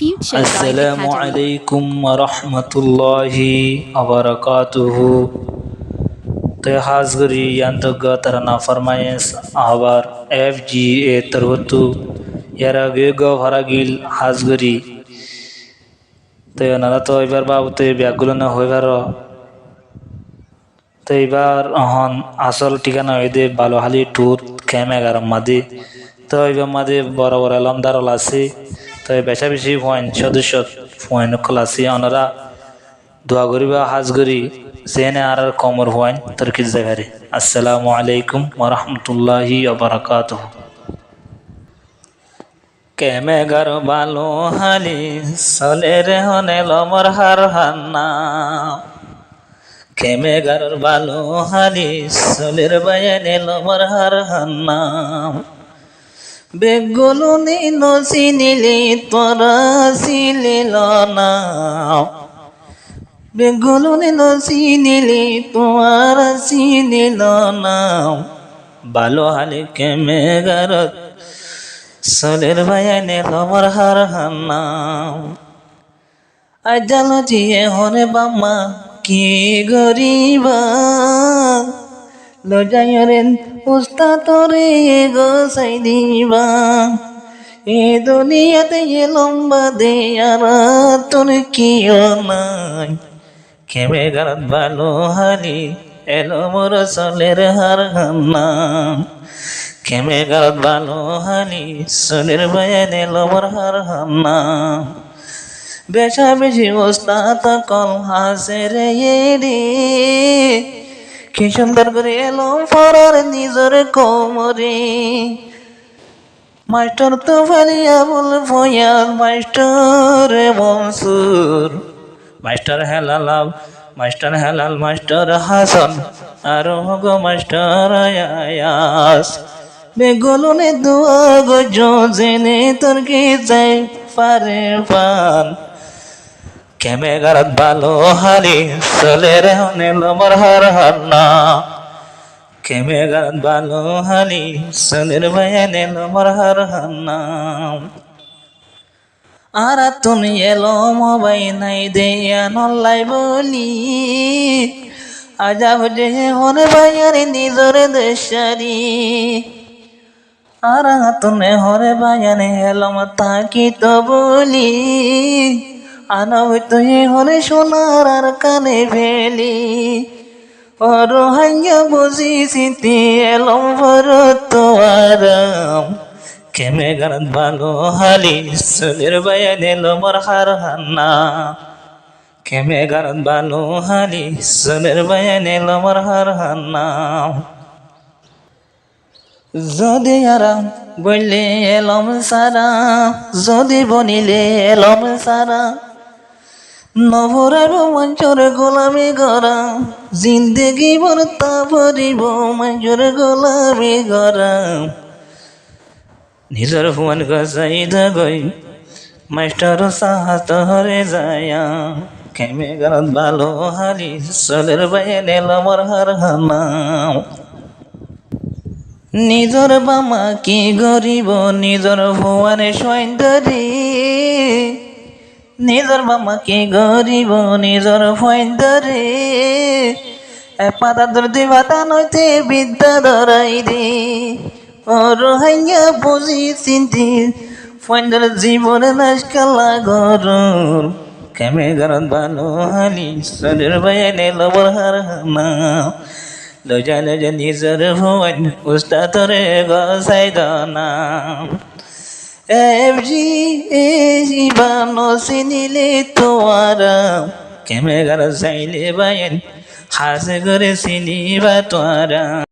future Guide আসসালামু Academy. আলাইকুম ওয়া রাহমাতুল্লাহি ওয়া বারাকাতুহু। তো হাজগরি অন্তর্গত রানা ফরমায়েস আবার FGA তরবতু ইয়ারা গেগো ভারাগিল হাজগরি তো নানা তো এবার বাবুতে ব্যাগগুলো না হইবার তো এবার হন আসল ঠিকানা হইদে বালোহালি ট্যুর ক্যাম্প 11 মাদি তো এবার মাদি বড় বড় এলমদারল আছে তো বেশা বেশি পয়েন্ট সদস্য পয়েন্ট খোলাছি ওনারা দোয়া করিবা হাজ করি সেনে আর কমর পয়েন্ট তরকিজ জায়গারে। আসসালামু আলাইকুম ওয়া রাহমাতুল্লাহি ওয়া বারাকাতুহু। কেমে গার বালো হালি সলের হনে লমর হার হান্না কেমে গার বালো হালি সলের বায়ানে লমর হার হান্না বেগুলুনি নসিনিলি তোরা সিলিল না বেগুলুনি নসিনিলি তোর সিলিল না বালো হালি কেমে গারত সলের বায়ানে লমর হার হান্না আজাল জিয়ে হরে বাম্মা কি গরিবা লজায়রেন উস্তাতরে গোসাই দিবা এ দুনিয়াতে লম্বা দে আর তোর কিও নাই কেমে গারত ভালো হালি এলো মোর সলের হার হান্না কেমে গারত ভালো হালি সলের বায়ানে এলো মোর হার হান্না বেশা বেশি ওস্তাদ কল হাসে রে রে কি সুন্দর করে এলো ফরার নিজের কোমরে মাস্টার তো ফালিয়া বল ফয়াল master Mansur master Helal master Hasan আর গো মাস্টার আয়াস বেগুলনে দোয়া গো জেনে তোর কি যাই পারে পান কেমে গারত ভালো হালি সলের হনে লমর হার হান্না কেমে গারত ভালো হালি সলের বায়ানে লমর হার হান্না আর তুমি এলো মোবাইল নাই দেয়া নল্লাই বলি আজাব যে হরে বায়ারে নিজর দেশারি আর তুমি হরে বায়ানে এলম তাকি তো বলি আনব তুই হরে সোনার আর কানে ভেলি ওর হাইয়া বুঝি সিতি এলম ভরত আরাম কেমে গারত ভালো হালি সলের বায়ানে লমর হার হান্না কেমে গারত ভালো হালি সলের বায়ানে লমর হার হান্না যদি আরাম বললে এলম সারা যদি বনিলে এলম সারা নভরাব মঞ্চর গোলামি গরা জিন্দেগি বর্তা ভরিব মঞ্চর গোলামি গরা নিজর ফুয়ান গসাই দগই মাস্টার সাহাত হরে যায়া কেমে গারত ভালো হালি সলের বায়ানে লমর হার হান্না নিজর বামা কি গরিব নিজর ভুয়ানে সৈন্দরি নিজর বামা কি গরিব নিজর সৈন্দরি পাতা দুই ভাতা নইতে বিদ্যা ধরাই দে ওর হাইয়া বুঝি চিন্তি সৈন্দর জীবনে নাশকালা গরুর কেমে গারত ভালো হালি সলের বায়ানে লমর হার হান্না লজা লজা নিজর ভুয়ান উস্তাদরে গসাই দানা FGA বানো সিনিলে তোয়ারা কেমে গার সাইলে বায়ান হাসে করে সিনিবা তোয়ারা।